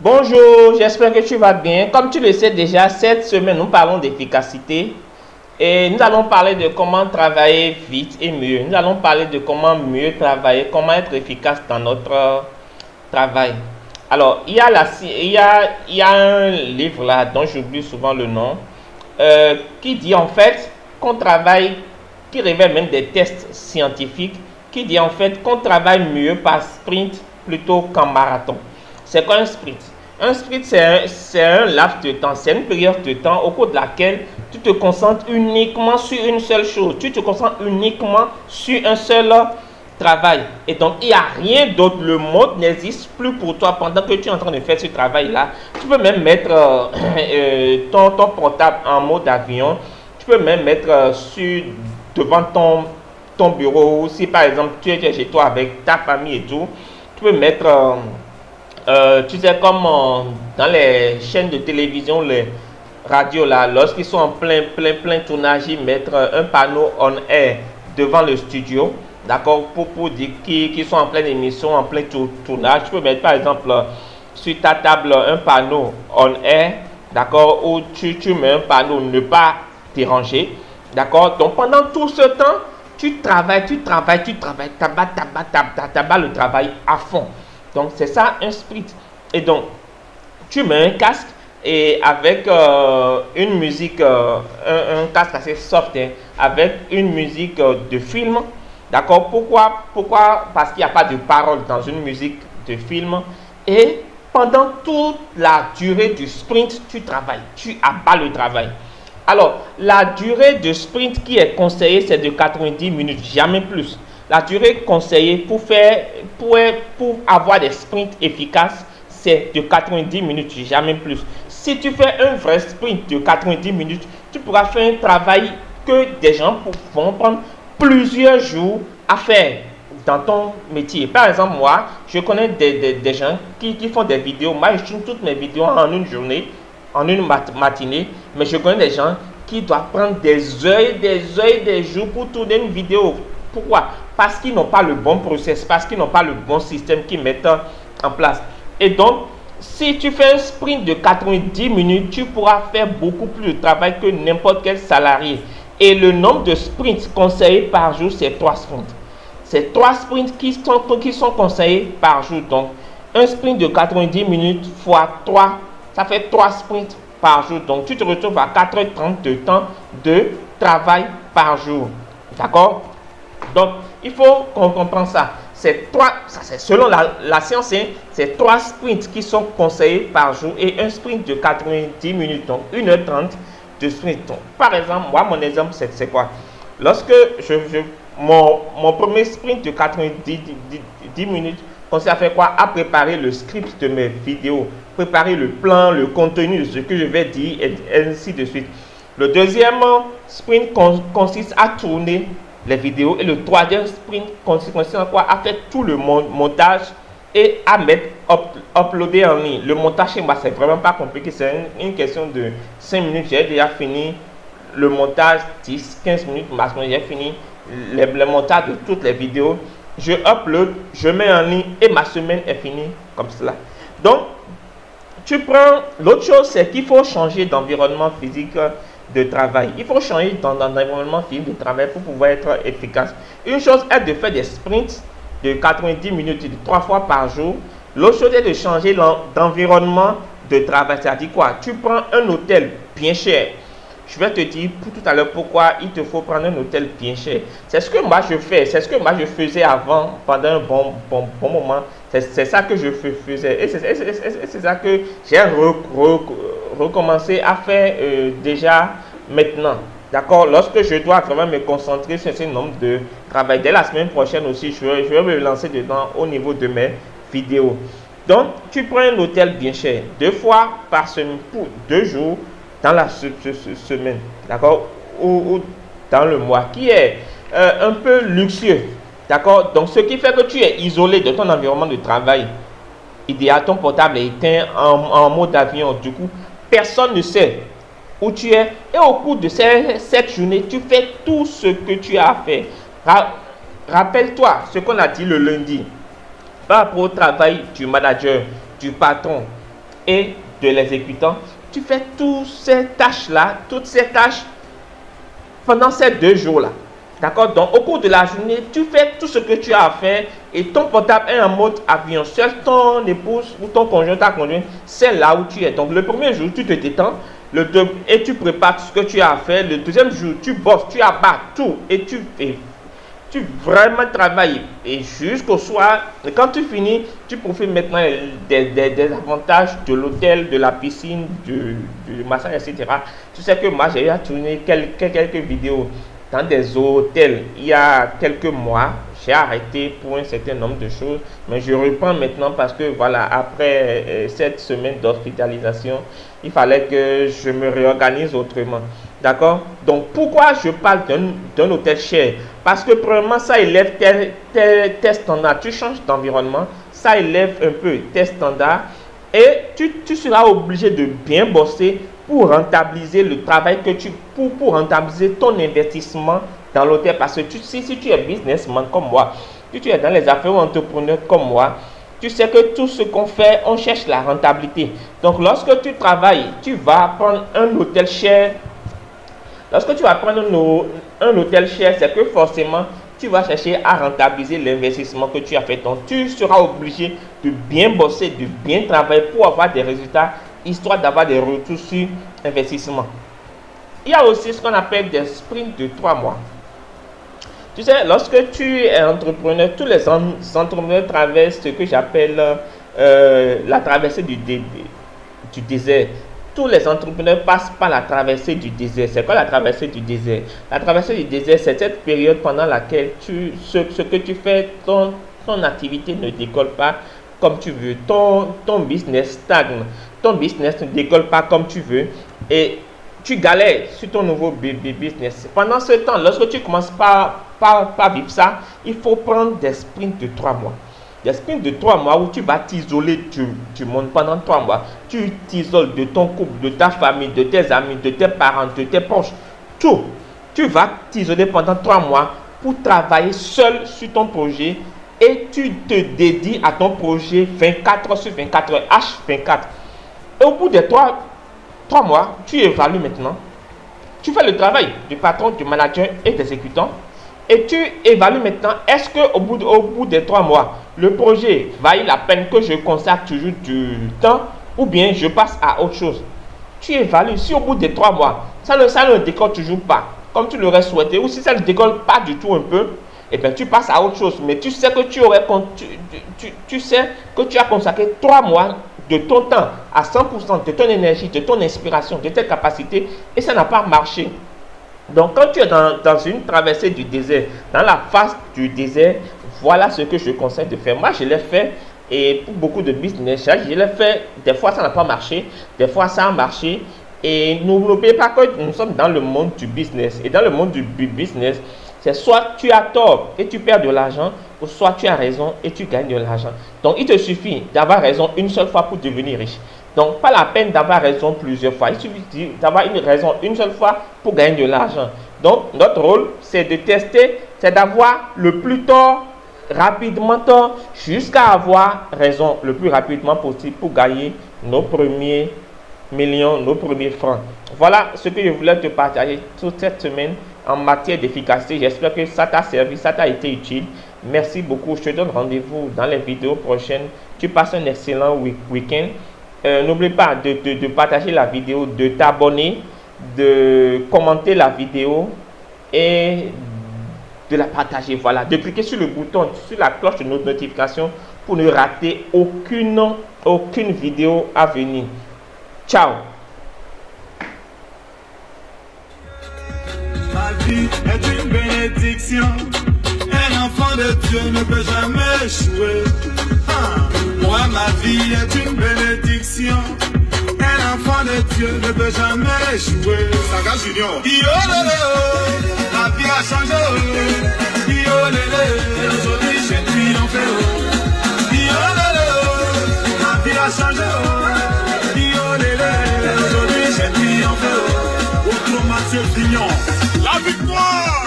Bonjour, j'espère que tu vas bien. Comme tu le sais déjà, cette semaine, nous parlons d'efficacité et nous allons parler de comment travailler vite et mieux. Nous allons parler de comment mieux travailler, comment être efficace dans notre travail. Alors, il y a un livre là dont j'oublie souvent le nom qui dit en fait qu'on travaille, qui révèle même des tests scientifiques, qui dit en fait qu'on travaille mieux par sprint plutôt qu'en marathon. C'est quoi un sprint? Un sprint, c'est un laps de temps, c'est une période de temps au cours de laquelle tu te concentres uniquement sur une seule chose. Tu te concentres uniquement sur un seul travail. Et donc, il n'y a rien d'autre. Le monde n'existe plus pour toi pendant que tu es en train de faire ce travail-là. Tu peux même mettre ton portable en mode avion. Tu peux même mettre devant ton bureau. Si par exemple, tu es chez toi avec ta famille et tout, tu peux mettre... tu sais, comme dans les chaînes de télévision, les radios là, lorsqu'ils sont en plein tournage, ils mettent un panneau on air devant le studio, d'accord, pour dire qu'ils sont en pleine émission, en plein tournage. Tu peux mettre par exemple sur ta table un panneau on air, d'accord, où tu mets un panneau ne pas déranger, d'accord. Donc pendant tout ce temps, tu travailles, t'abats le travail à fond. Donc, c'est ça un sprint. Et donc, tu mets un casque et avec une musique, un casque assez soft, hein, avec une musique de film. D'accord? Pourquoi? Parce qu'il n'y a pas de parole dans une musique de film. Et pendant toute la durée du sprint, tu travailles, tu abats le travail. Alors, la durée de sprint qui est conseillée, c'est de 90 minutes, jamais plus. La durée conseillée pour avoir des sprints efficaces, c'est de 90 minutes, jamais plus. Si tu fais un vrai sprint de 90 minutes, tu pourras faire un travail que des gens vont prendre plusieurs jours à faire dans ton métier. Par exemple, moi, je connais des gens qui font des vidéos. Moi, je tourne toutes mes vidéos en une journée, en une matinée. Mais je connais des gens qui doivent prendre des heures, des jours pour tourner une vidéo. Pourquoi? Parce qu'ils n'ont pas le bon process, parce qu'ils n'ont pas le bon système qu'ils mettent en place. Et donc, si tu fais un sprint de 90 minutes, tu pourras faire beaucoup plus de travail que n'importe quel salarié. Et le nombre de sprints conseillés par jour, c'est 3 sprints. C'est 3 sprints qui sont conseillés par jour. Donc, un sprint de 90 minutes fois 3, ça fait 3 sprints par jour. Donc, tu te retrouves à 4h30 de temps de travail par jour. D'accord? Donc, il faut qu'on comprenne ça. C'est selon la science, hein, c'est 3 sprints qui sont conseillés par jour et un sprint de 90 minutes, donc 1h30 de sprint. Donc, par exemple, moi, mon exemple, c'est quoi? Lorsque mon premier sprint de 90 minutes consiste à faire quoi? À préparer le script de mes vidéos, préparer le plan, le contenu de ce que je vais dire, et ainsi de suite. Le deuxième sprint consiste à tourner les vidéos et le troisième sprint consiste à quoi? À faire tout le montage et à mettre uploader en ligne. Le montage chez moi, c'est vraiment pas compliqué, c'est une question de 5 minutes. J'ai déjà fini le montage, 10-15 minutes maximum. J'ai fini le montage de toutes les vidéos. Je upload, je mets en ligne et ma semaine est finie comme cela. Donc, tu prends l'autre chose, c'est qu'il faut changer d'environnement physique de travail. Il faut changer dans l'environnement physique de travail pour pouvoir être efficace. Une chose est de faire des sprints de 90 minutes, de 3 fois par jour. L'autre chose est de changer d'environnement de travail. C'est-à-dire quoi? Tu prends un hôtel bien cher. Je vais te dire pour tout à l'heure pourquoi il te faut prendre un hôtel bien cher. C'est ce que moi je fais. C'est ce que moi je faisais avant pendant un bon moment. C'est ça que je faisais. Et c'est ça que j'ai recommencé à faire déjà maintenant. D'accord? Lorsque je dois vraiment me concentrer sur ce nombre de travail. Dès la semaine prochaine aussi, je vais me lancer dedans au niveau de mes vidéos. Donc, tu prends un hôtel bien cher. 2 fois par semaine pour 2 jours dans la semaine. D'accord? Ou dans le mois. Qui est un peu luxueux. D'accord? Donc, ce qui fait que tu es isolé de ton environnement de travail. Idéal, ton portable est éteint en mode avion. Du coup, personne ne sait où tu es. Et au cours de cette journée, tu fais tout ce que tu as à faire. Rappelle-toi ce qu'on a dit le lundi. Par rapport au travail du manager, du patron. et de l'exécutant. Tu fais toutes ces tâches-là, pendant ces 2 jours-là. D'accord? Donc, au cours de la journée, tu fais tout ce que tu as à faire et ton portable est en mode avion. Seul ton épouse ou ton conjoint, ta conjointe, c'est là où tu es. Donc, le premier jour, tu te détends et tu prépares tout ce que tu as à faire. Le deuxième jour, tu bosses, tu abats tout et tu vraiment travailles. Et jusqu'au soir, et quand tu finis, tu profites maintenant des avantages de l'hôtel, de la piscine, du massage, etc. Tu sais que moi, j'ai tourné quelques vidéos dans des hôtels il y a quelques mois. J'ai arrêté pour un certain nombre de choses, mais je reprends maintenant parce que voilà, après cette semaine d'hospitalisation, il fallait que je me réorganise autrement. D'accord? Donc, pourquoi je parle d'un hôtel cher? Parce que premièrement, ça élève tes standards. Tu changes d'environnement, ça élève un peu tes standards et tu seras obligé de bien bosser pour rentabiliser le travail que pour rentabiliser ton investissement dans l'hôtel. Parce que si tu es businessman comme moi, si tu es dans les affaires ou entrepreneur comme moi, tu sais que tout ce qu'on fait, on cherche la rentabilité. Donc, lorsque tu travailles, tu vas prendre un hôtel cher. Lorsque tu vas prendre un hôtel cher, c'est que forcément, tu vas chercher à rentabiliser l'investissement que tu as fait. Donc, tu seras obligé de bien bosser, de bien travailler pour avoir des résultats, histoire d'avoir des retours sur investissement. Il y a aussi ce qu'on appelle des sprints de 3 mois. Tu sais, lorsque tu es entrepreneur, tous les entrepreneurs traversent ce que j'appelle la traversée du désert. Tous les entrepreneurs passent par la traversée du désert. C'est quoi la traversée du désert? La traversée du désert, c'est cette période pendant laquelle ce que tu fais, ton activité ne décolle pas comme tu veux. Ton business stagne. Ton business ne décolle pas comme tu veux. Et tu galères sur ton nouveau business. Pendant ce temps, lorsque tu commences par vivre ça, il faut prendre des sprints de 3 mois. Des sprints de 3 mois où tu vas t'isoler du monde pendant 3 mois. Tu t'isoles de ton couple, de ta famille, de tes amis, de tes parents, de tes proches. Tout. Tu vas t'isoler pendant 3 mois pour travailler seul sur ton projet et tu te dédies à ton projet 24 heures sur 24 heures, H24. Et au bout des 3 mois, tu évalues maintenant. Tu fais le travail du patron, du manager et des exécutants. Et tu évalues maintenant, est-ce qu'au bout des 3 mois, le projet vaille la peine que je consacre toujours du temps ou bien je passe à autre chose. Tu évalues. Si au bout des 3 mois, ça ne décolle toujours pas comme tu l'aurais souhaité, ou si ça ne décolle pas du tout un peu, et bien tu passes à autre chose. Mais tu sais que tu sais que tu as consacré 3 mois de ton temps à 100%, de ton énergie, de ton inspiration, de tes capacités, et ça n'a pas marché. Donc, quand tu es dans une traversée du désert, dans la face du désert, voilà ce que je conseille de faire. Moi, je l'ai fait, et pour beaucoup de business, je l'ai fait. Des fois, ça n'a pas marché, des fois, ça a marché. Et n'oubliez pas que nous sommes dans le monde du business. Et dans le monde du business, c'est soit tu as tort et tu perds de l'argent, ou soit tu as raison et tu gagnes de l'argent. Donc, il te suffit d'avoir raison une seule fois pour devenir riche. Donc, pas la peine d'avoir raison plusieurs fois. Il suffit d'avoir une raison une seule fois pour gagner de l'argent. Donc, notre rôle, c'est de tester, c'est d'avoir le plus tort, rapidement tort, jusqu'à avoir raison le plus rapidement possible pour gagner nos premiers millions, nos premiers francs. Voilà ce que je voulais te partager toute cette semaine en matière d'efficacité. J'espère que ça t'a servi, ça t'a été utile. Merci beaucoup. Je te donne rendez-vous dans les vidéos prochaines. Tu passes un excellent week-end. N'oublie pas de partager la vidéo, de t'abonner, de commenter la vidéo et de la partager. Voilà, de cliquer sur le bouton, sur la cloche de notre notification pour ne rater aucune vidéo à venir. Ciao. Ma vie est une bénédiction. Un enfant de Dieu ne peut jamais échouer. Moi, ma vie est une bénédiction. Un enfant de Dieu ne peut jamais échouer. Saga Junior. La vie a changé. Aujourd'hui, j'ai triomphé. La vie a changé. Aujourd'hui, j'ai triomphé. Autrement, Mathieu Vignon. La victoire!